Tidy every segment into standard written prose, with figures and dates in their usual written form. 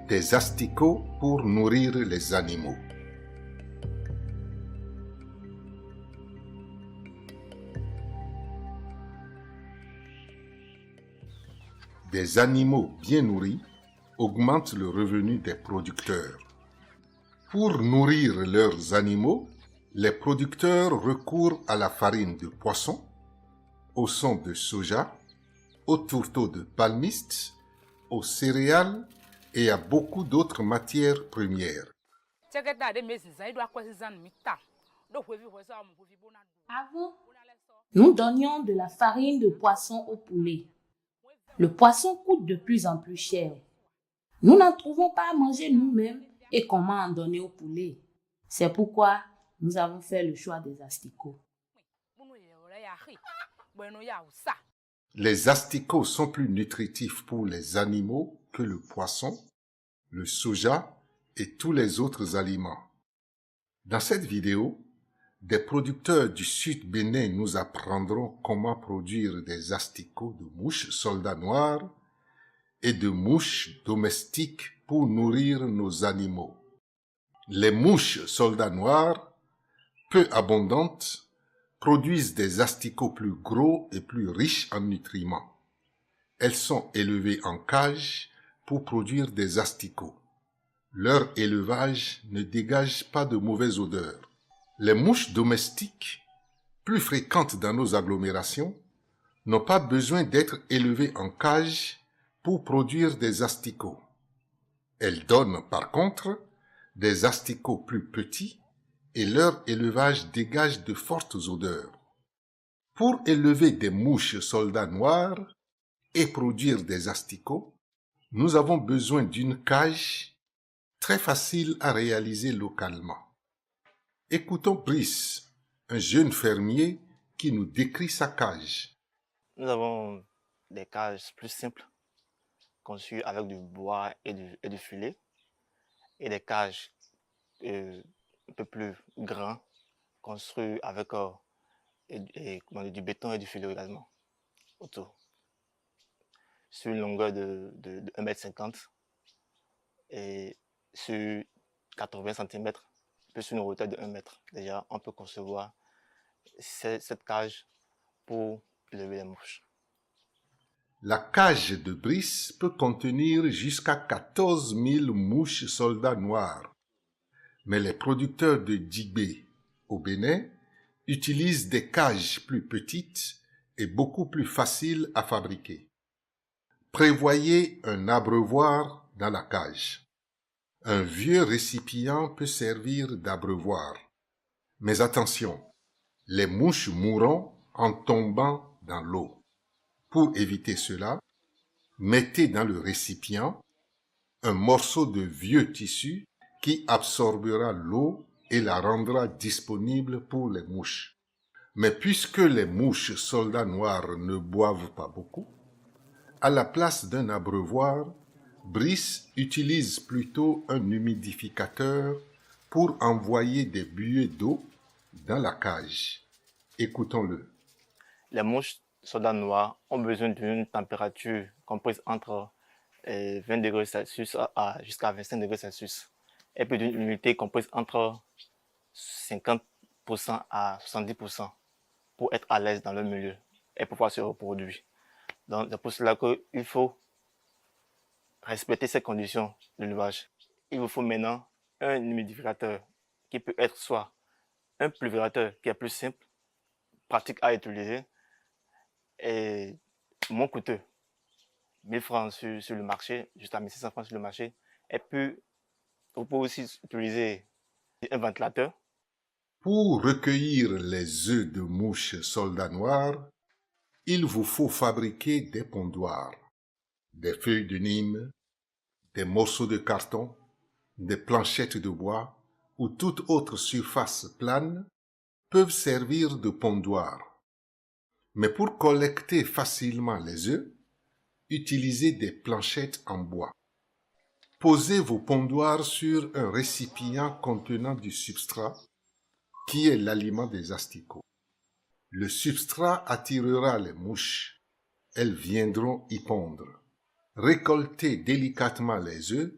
Des asticots pour nourrir les animaux. Des animaux bien nourris augmentent le revenu des producteurs. Pour nourrir leurs animaux, les producteurs recourent à la farine de poisson, au son de soja, aux tourteaux de palmiste, aux céréales et à beaucoup d'autres matières premières. Avant, nous donnions de la farine de poisson au poulet. Le poisson coûte de plus en plus cher. Nous n'en trouvons pas à manger nous-mêmes et comment en donner au poulet. C'est pourquoi nous avons fait le choix des asticots. Les asticots sont plus nutritifs pour les animaux que le poisson, le soja et tous les autres aliments. Dans cette vidéo, des producteurs du Sud Bénin nous apprendront comment produire des asticots de mouches soldats noirs et de mouches domestiques pour nourrir nos animaux. Les mouches soldats noirs, peu abondantes, produisent des asticots plus gros et plus riches en nutriments. Elles sont élevées en cage pour produire des asticots. Leur élevage ne dégage pas de mauvaise odeur. Les mouches domestiques, plus fréquentes dans nos agglomérations, n'ont pas besoin d'être élevées en cage pour produire des asticots. Elles donnent par contre des asticots plus petits et leur élevage dégage de fortes odeurs. Pour élever des mouches soldats noirs et produire des asticots, nous avons besoin d'une cage très facile à réaliser localement. Écoutons Brice, un jeune fermier qui nous décrit sa cage. Nous avons des cages plus simples, conçues avec du bois et du filet, et des cages un peu plus grands, construits avec du béton et du filet également autour. Sur une longueur de 1,50 m et sur 80 cm, plus sur une hauteur de 1 mètre. Déjà, on peut concevoir cette cage pour élever les mouches. La cage de Brice peut contenir jusqu'à 14 000 mouches soldats noirs. Mais les producteurs de Djibé au Bénin utilisent des cages plus petites et beaucoup plus faciles à fabriquer. Prévoyez un abreuvoir dans la cage. Un vieux récipient peut servir d'abreuvoir. Mais attention, les mouches mourront en tombant dans l'eau. Pour éviter cela, mettez dans le récipient un morceau de vieux tissu qui absorbera l'eau et la rendra disponible pour les mouches. Mais puisque les mouches soldats noirs ne boivent pas beaucoup, à la place d'un abreuvoir, Brice utilise plutôt un humidificateur pour envoyer des buées d'eau dans la cage. Écoutons-le. Les mouches soldats noirs ont besoin d'une température comprise entre 20 degrés Celsius jusqu'à 25 degrés Celsius. Et puis d'une humidité comprise entre 50% à 70% pour être à l'aise dans le milieu et pouvoir se reproduire. Donc c'est pour cela qu'il faut respecter ces conditions d'élevage. Il vous faut maintenant un humidificateur qui peut être soit un pulvérisateur qui est plus simple, pratique à utiliser et moins coûteux. 1000 francs sur le marché, jusqu'à 1600 francs sur le marché. Et puis, vous pouvez aussi utiliser un ventilateur. Pour recueillir les œufs de mouches soldats noirs, il vous faut fabriquer des pondoirs, des feuilles de Nîmes, des morceaux de carton, des planchettes de bois ou toute autre surface plane peuvent servir de pondoir. Mais pour collecter facilement les œufs, utilisez des planchettes en bois. Posez vos pondoirs sur un récipient contenant du substrat, qui est l'aliment des asticots. Le substrat attirera les mouches. Elles viendront y pondre. Récoltez délicatement les œufs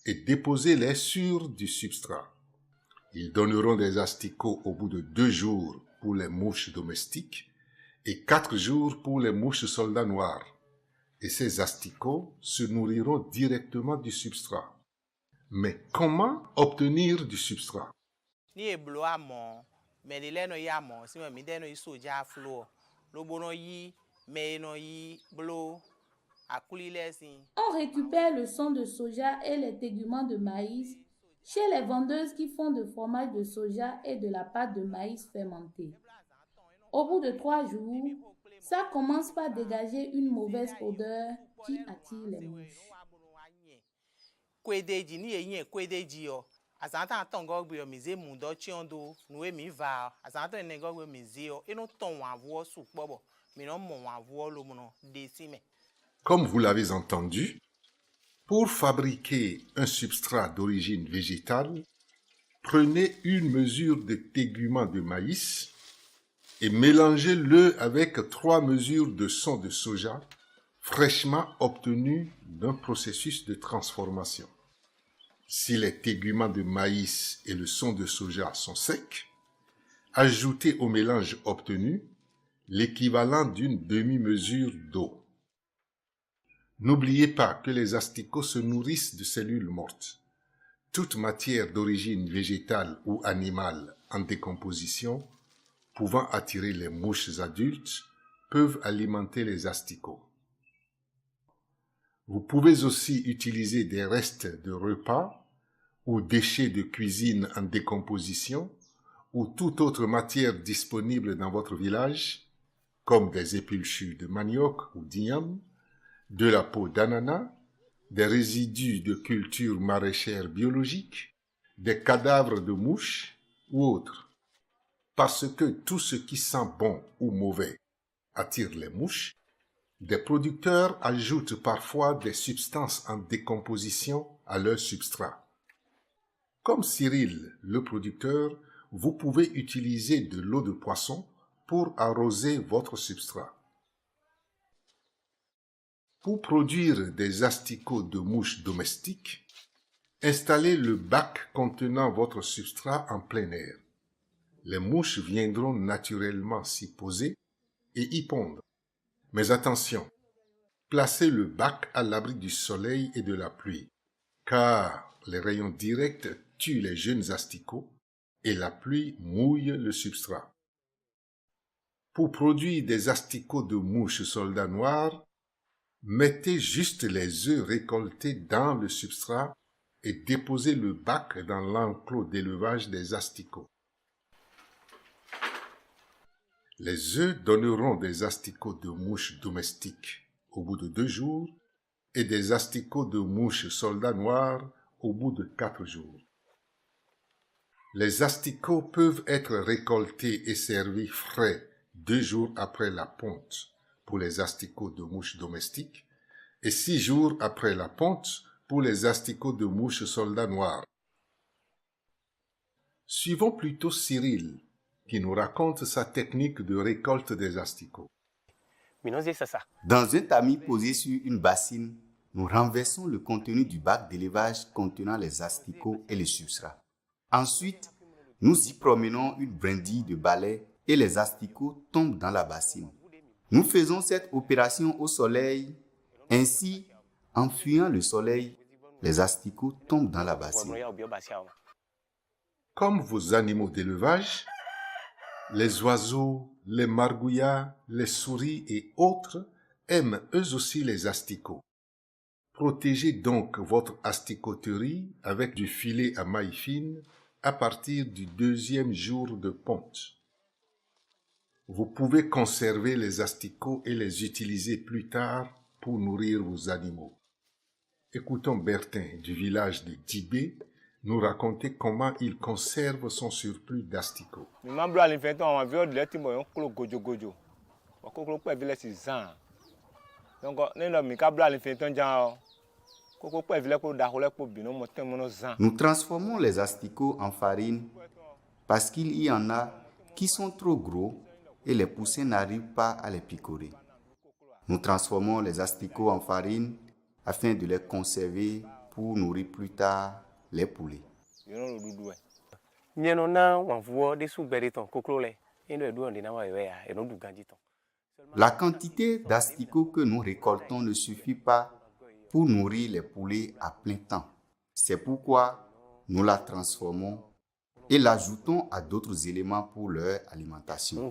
et déposez-les sur du substrat. Ils donneront des asticots au bout de 2 jours pour les mouches domestiques et 4 jours pour les mouches soldats noirs. Et ces asticots se nourriront directement du substrat. Mais comment obtenir du substrat? On récupère le son de soja et les téguments de maïs chez les vendeuses qui font du fromage de soja et de la pâte de maïs fermentée. Au bout de 3 jours, ça commence par dégager une mauvaise odeur qui attire les mouches. Comme vous l'avez entendu, pour fabriquer un substrat d'origine végétale, prenez une mesure de téguments de maïs et mélangez-le avec 3 mesures de son de soja fraîchement obtenues d'un processus de transformation. Si les téguments de maïs et le son de soja sont secs, ajoutez au mélange obtenu l'équivalent d'une demi-mesure d'eau. N'oubliez pas que les asticots se nourrissent de cellules mortes. Toute matière d'origine végétale ou animale en décomposition pouvant attirer les mouches adultes peuvent alimenter les asticots. Vous pouvez aussi utiliser des restes de repas ou déchets de cuisine en décomposition ou toute autre matière disponible dans votre village, comme des épulchures de manioc ou d'igname, de la peau d'ananas, des résidus de cultures maraîchères biologiques, des cadavres de mouches ou autres. Parce que tout ce qui sent bon ou mauvais attire les mouches, des producteurs ajoutent parfois des substances en décomposition à leur substrat. Comme Cyril, le producteur, vous pouvez utiliser de l'eau de poisson pour arroser votre substrat. Pour produire des asticots de mouches domestiques, installez le bac contenant votre substrat en plein air. Les mouches viendront naturellement s'y poser et y pondre. Mais attention, placez le bac à l'abri du soleil et de la pluie, car les rayons directs tuent les jeunes asticots et la pluie mouille le substrat. Pour produire des asticots de mouches soldats noirs, mettez juste les œufs récoltés dans le substrat et déposez le bac dans l'enclos d'élevage des asticots. Les œufs donneront des asticots de mouches domestiques au bout de 2 jours et des asticots de mouches soldats noirs au bout de 4 jours. Les asticots peuvent être récoltés et servis frais 2 jours après la ponte pour les asticots de mouches domestiques et 6 jours après la ponte pour les asticots de mouches soldats noirs. Suivons plutôt Cyril, qui nous raconte sa technique de récolte des asticots. Dans un tamis posé sur une bassine, nous renversons le contenu du bac d'élevage contenant les asticots et le substrat. Ensuite, nous y promenons une brindille de balai et les asticots tombent dans la bassine. Nous faisons cette opération au soleil. Ainsi, en fuyant le soleil, les asticots tombent dans la bassine. Comme vos animaux d'élevage, les oiseaux, les margouillards, les souris et autres aiment eux aussi les asticots. Protégez donc votre asticoterie avec du filet à maille fine à partir du 2e jour de ponte. Vous pouvez conserver les asticots et les utiliser plus tard pour nourrir vos animaux. Écoutons Bertin du village de Dibé nous raconter comment il conserve son surplus d'asticots. Nous transformons les asticots en farine parce qu'il y en a qui sont trop gros et les poussins n'arrivent pas à les picorer. Nous transformons les asticots en farine afin de les conserver pour nourrir plus tard les poulets. La quantité d'asticots que nous récoltons ne suffit pas pour nourrir les poulets à plein temps. C'est pourquoi nous la transformons et l'ajoutons à d'autres éléments pour leur alimentation.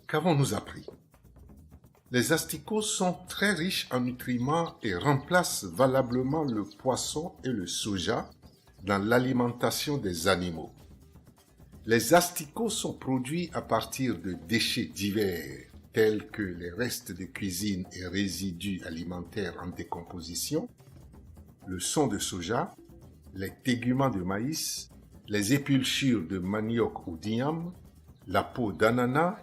Qu'avons-nous appris? Les asticots sont très riches en nutriments et remplacent valablement le poisson et le soja dans l'alimentation des animaux. Les asticots sont produits à partir de déchets divers tels que les restes de cuisine et résidus alimentaires en décomposition, le son de soja, les téguments de maïs, les épulchures de manioc ou d'igname, la peau d'ananas,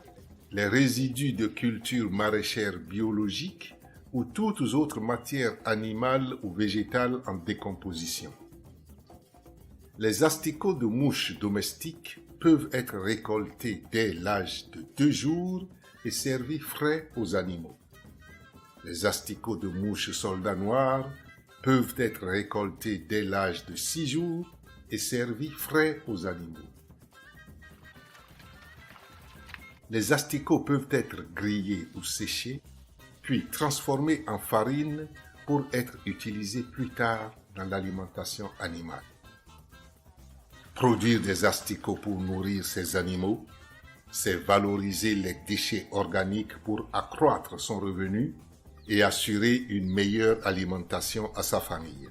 les résidus de cultures maraîchères biologiques ou toutes autres matières animales ou végétales en décomposition. Les asticots de mouches domestiques peuvent être récoltés dès l'âge de 2 jours et servis frais aux animaux. Les asticots de mouches soldats noirs peuvent être récoltés dès l'âge de 6 jours et servis frais aux animaux. Les asticots peuvent être grillés ou séchés, puis transformés en farine pour être utilisés plus tard dans l'alimentation animale. Produire des asticots pour nourrir ces animaux, c'est valoriser les déchets organiques pour accroître son revenu et assurer une meilleure alimentation à sa famille.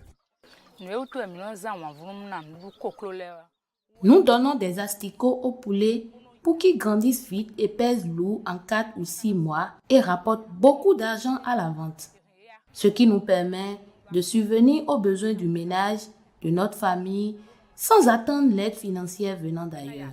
Nous donnons des asticots aux poulets pour qu'ils grandissent vite et pèsent lourd en 4 ou 6 mois et rapportent beaucoup d'argent à la vente. Ce qui nous permet de subvenir aux besoins du ménage, de notre famille, sans attendre l'aide financière venant d'ailleurs.